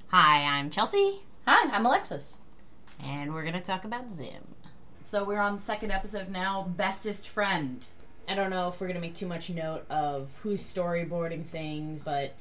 Hi, I'm Chelsea. Hi, I'm Alexis. And we're going to talk about Zim. So we're on the second episode now, Bestest Friend. I don't know if we're going to make too much note of who's storyboarding things, but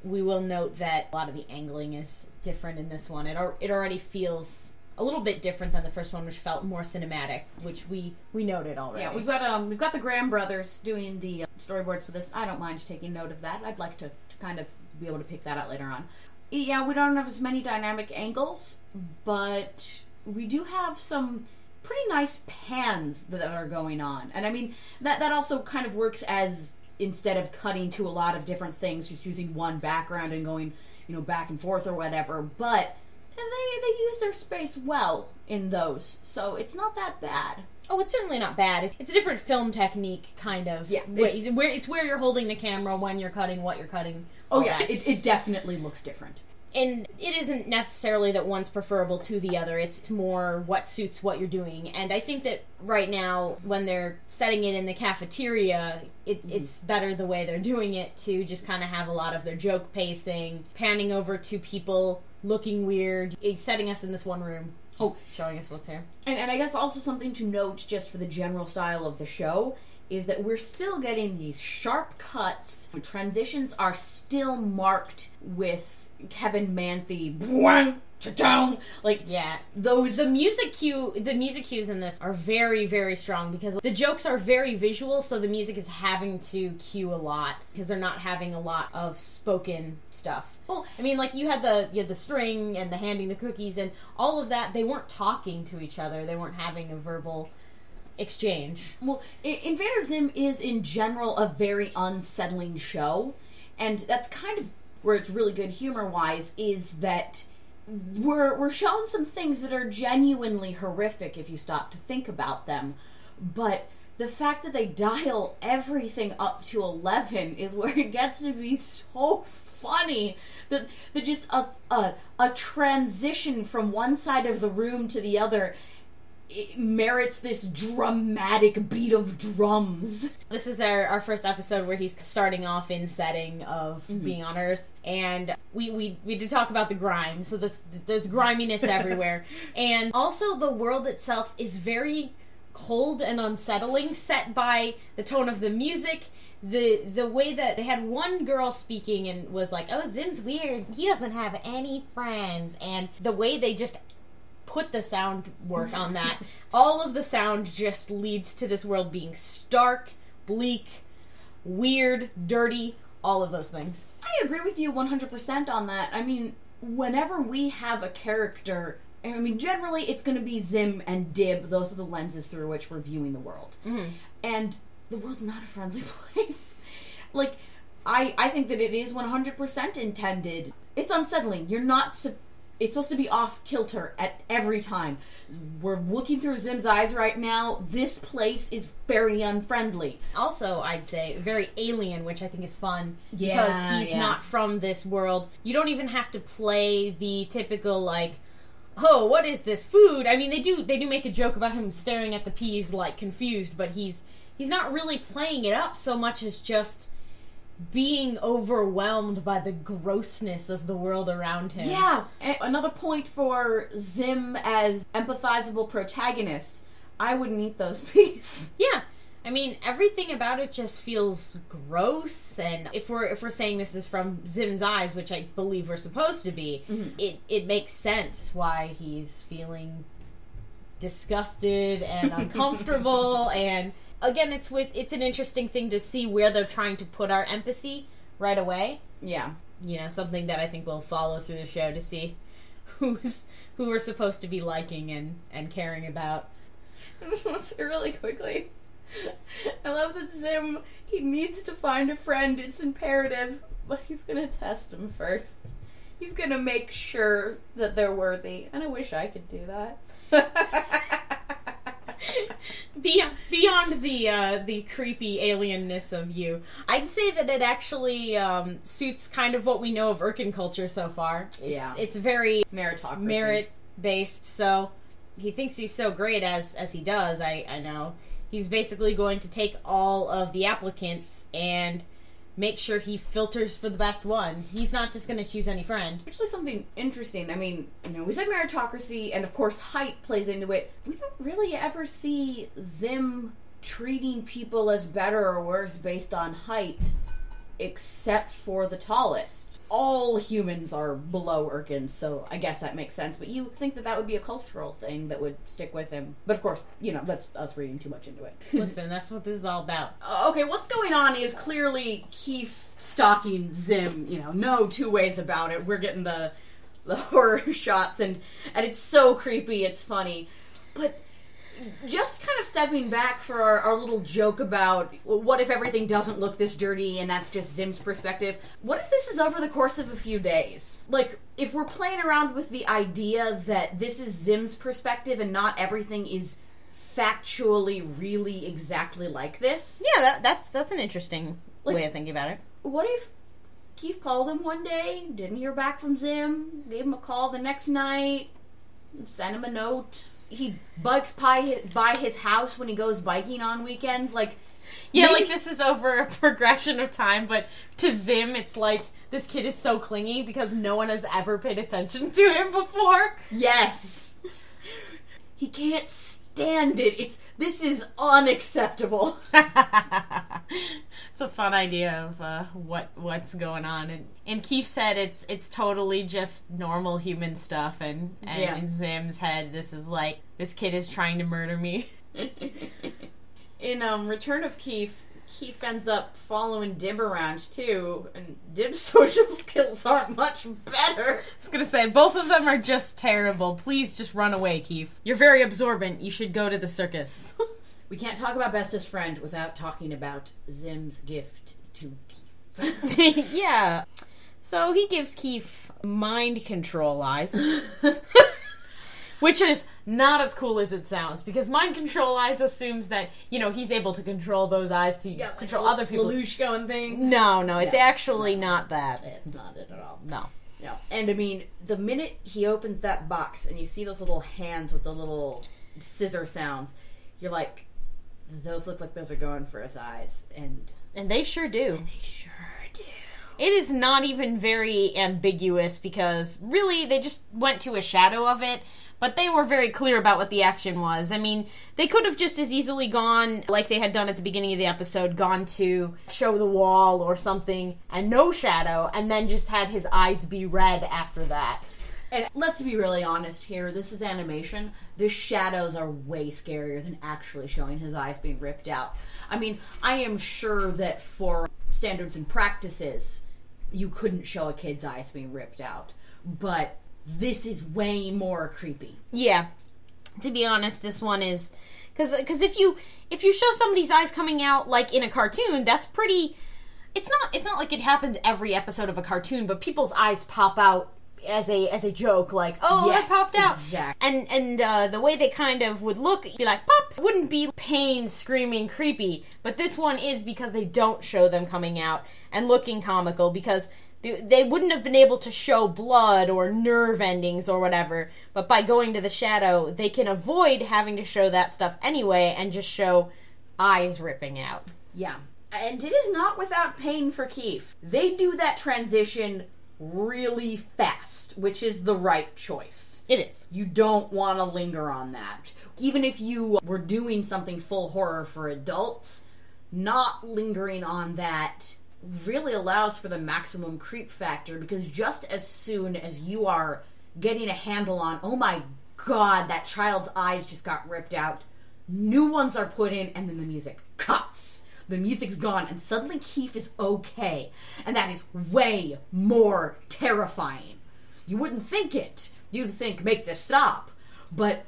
we will note that a lot of the angling is different in this one. It already feels a little bit different than the first one, which felt more cinematic, which we noted already. Yeah, we've got the Graham brothers doing the storyboards for this. I don't mind taking note of that. I'd like to kind of be able to pick that out later on. Yeah, we don't have as many dynamic angles, but we do have some pretty nice pans that are going on. And I mean, that also kind of works as, instead of cutting to a lot of different things, just using one background and going, back and forth or whatever. But they use their space well in those, so it's not that bad. Oh, it's certainly not bad. It's a different film technique, kind of. Yeah. It's where you're holding the camera, when you're cutting, what you're cutting. Oh, yeah. It definitely looks different. And it isn't necessarily that one's preferable to the other. It's more what suits what you're doing. And I think that right now, when they're setting it in the cafeteria, it's better the way they're doing it, to just kind of have a lot of their joke pacing, panning over to people looking weird, setting us in this one room. Showing us what's here. And I guess also something to note, just for the general style of the show, is that we're still getting these sharp cuts. Transitions are still marked with Kevin Manthe, those. The music cues in this are very, very strong, because the jokes are very visual, so the music is having to cue a lot, because they're not having a lot of spoken stuff. Well, I mean, like, you had the string and the handing the cookies and all of that. They weren't talking to each other. They weren't having a verbal exchange. Well, Invader Zim is, in general, a very unsettling show, and that's kind of where it's really good humor-wise, is that we're shown some things that are genuinely horrific if you stop to think about them, but the fact that they dial everything up to 11 is where it gets to be so funny. That just a transition from one side of the room to the other, it merits this dramatic beat of drums. This is our first episode where he's starting off in setting of being on Earth, and we did talk about the grime, so there's griminess everywhere. And also the world itself is very cold and unsettling, set by the tone of the music, the way that they had one girl speaking and was like, oh, Zim's weird, he doesn't have any friends, and the way they just put the sound work on that. All of the sound just leads to this world being stark, bleak, weird, dirty, all of those things. I agree with you 100% on that. I mean, whenever we have a character, generally it's going to be Zim and Dib. Those are the lenses through which we're viewing the world. Mm-hmm. And the world's not a friendly place. Like, I think that it is 100% intended. It's unsettling. It's supposed to be off-kilter at every time. We're looking through Zim's eyes right now. This place is very unfriendly. Also, I'd say, very alien, which I think is fun. Yeah, because he's not from this world. You don't even have to play the typical, like, oh, what is this food? I mean, they do make a joke about him staring at the peas, like, confused, but he's not really playing it up so much as just being overwhelmed by the grossness of the world around him. Yeah, and another point for Zim as empathizable protagonist. I wouldn't eat those peas. Yeah, I mean, everything about it just feels gross, and if we're saying this is from Zim's eyes, which I believe we're supposed to be, it makes sense why he's feeling disgusted and uncomfortable. And again, it's an interesting thing to see where they're trying to put our empathy right away. Yeah. Something that I think we'll follow through the show to see who we're supposed to be liking and caring about. I just want to say really quickly, I love that Zim, he needs to find a friend, it's imperative, but he's gonna test them first. He's gonna make sure that they're worthy, and I wish I could do that. Beyond the creepy alienness of you, I'd say that it actually suits kind of what we know of Urkin culture so far. It's very meritocracy, merit-based, so he thinks he's so great as he does, I know. He's basically going to take all of the applicants and make sure he filters for the best one. He's not just going to choose any friend. Actually, something interesting. I mean, we said meritocracy, and of course height plays into it. We don't really ever see Zim treating people as better or worse based on height, except for the tallest. All humans are below Urkin, so I guess that makes sense. But you think that would be a cultural thing that would stick with him. But of course, that's us reading too much into it. Listen, that's what this is all about. Okay, what's going on is clearly Keith stalking Zim. No two ways about it. We're getting the horror shots, and it's so creepy, it's funny. But just kind of stepping back for our little joke about what if everything doesn't look this dirty and that's just Zim's perspective. What if this is over the course of a few days? Like, if we're playing around with the idea that this is Zim's perspective and not everything is factually really exactly like this. Yeah, that's an interesting way of thinking about it. What if Keith called him one day, didn't hear back from Zim, gave him a call the next night, sent him a note. He bikes by his house when he goes biking on weekends. Like, yeah, maybe, like this is over a progression of time, but to Zim, it's like this kid is so clingy because no one has ever paid attention to him before. Yes. He can't stand it. This is unacceptable. It's a fun idea of what's going on, and Keith said it's totally just normal human stuff, and in Zim's head, this is like, this kid is trying to murder me. In Return of Keith ends up following Dib around too, and Dib's social skills aren't much better. I was gonna say, both of them are just terrible. Please just run away, Keith. You're very absorbent. You should go to the circus. We can't talk about Bestest Friend without talking about Zim's gift to Keith. Yeah. So he gives Keith mind control eyes. Which is not as cool as it sounds, because mind control eyes assumes that, he's able to control those eyes to control other people. Lelouch going thing. No, it's actually not that. It's not it at all. No. And I mean, the minute he opens that box and you see those little hands with the little scissor sounds, you're like, those look like those are going for his eyes. And they sure do. And they sure do. It is not even very ambiguous, because really they just went to a shadow of it. But they were very clear about what the action was. I mean, they could have just as easily gone, like they had done at the beginning of the episode, gone to show the wall or something, and no shadow, and then just had his eyes be red after that. And let's be really honest here, this is animation. The shadows are way scarier than actually showing his eyes being ripped out. I mean, I am sure that for standards and practices, you couldn't show a kid's eyes being ripped out. But this is way more creepy. Yeah. To be honest, this one is... Because if you show somebody's eyes coming out, like, in a cartoon, that's pretty... It's not like it happens every episode of a cartoon, but people's eyes pop out as a joke, like, oh, yes, it popped out. Exactly. And the way they kind of would look, be like, pop, wouldn't be pain, screaming, creepy. But this one is, because they don't show them coming out and looking comical, because they wouldn't have been able to show blood or nerve endings or whatever, but by going to the shadow, they can avoid having to show that stuff anyway and just show eyes ripping out. Yeah. And it is not without pain for Keith. They do that transition really fast, which is the right choice. It is. You don't want to linger on that. Even if you were doing something full horror for adults, not lingering on that really allows for the maximum creep factor, because just as soon as you are getting a handle on, oh my god, that child's eyes just got ripped out, new ones are put in, and then the music cuts. The music's gone, and suddenly Keith is okay. And that is way more terrifying. You wouldn't think it. You'd think, make this stop. But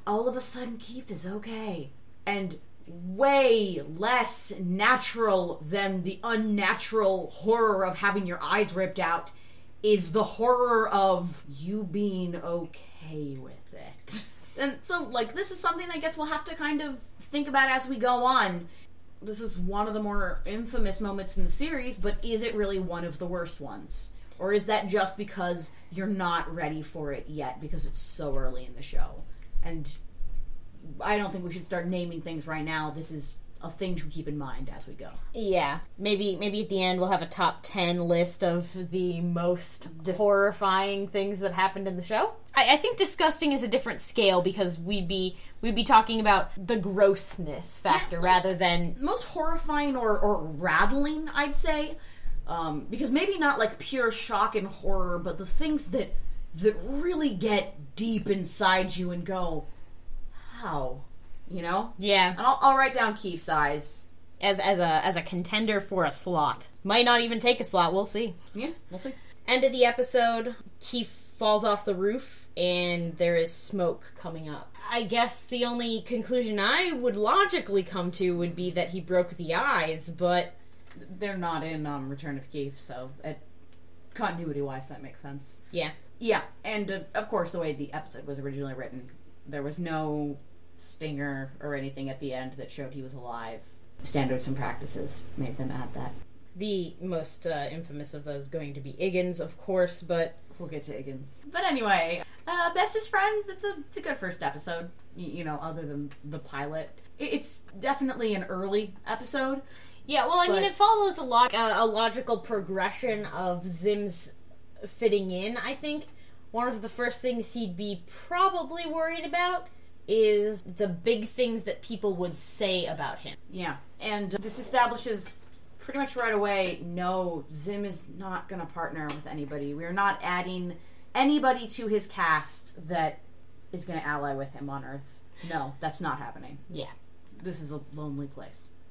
all of a sudden, Keith is okay. And way less natural than the unnatural horror of having your eyes ripped out is the horror of you being okay with it. And so, like, this is something I guess we'll have to kind of think about as we go on. This is one of the more infamous moments in the series, but is it really one of the worst ones? Or is that just because you're not ready for it yet because it's so early in the show? And I don't think we should start naming things right now. This is a thing to keep in mind as we go. Yeah. Maybe at the end we'll have a top 10 list of the most horrifying things that happened in the show. I think disgusting is a different scale because we'd be talking about the grossness factor rather than... Most horrifying or rattling, I'd say. Because maybe not like pure shock and horror, but the things that really get deep inside you and go, how? You know? Yeah. And I'll write down Keith's size. As a contender for a slot. Might not even take a slot, we'll see. Yeah, we'll see. End of the episode, Keith falls off the roof and there is smoke coming up. I guess the only conclusion I would logically come to would be that he broke the eyes, but... They're not in Return of Keith, so continuity-wise that makes sense. Yeah. Yeah, and of course the way the episode was originally written, there was no stinger or anything at the end that showed he was alive. Standards and practices made them add that. The most infamous of those going to be Iggins, of course, but... We'll get to Iggins. But anyway, Bestest Friends, it's a good first episode, you know, other than the pilot. It's definitely an early episode. Yeah, well, I mean, it follows a logical progression of Zim's fitting in, I think. One of the first things he'd be probably worried about is the big things that people would say about him. Yeah, and this establishes pretty much right away, no, Zim is not going to partner with anybody. We're not adding anybody to his cast that is going to ally with him on Earth. No, that's not happening. Yeah. This is a lonely place.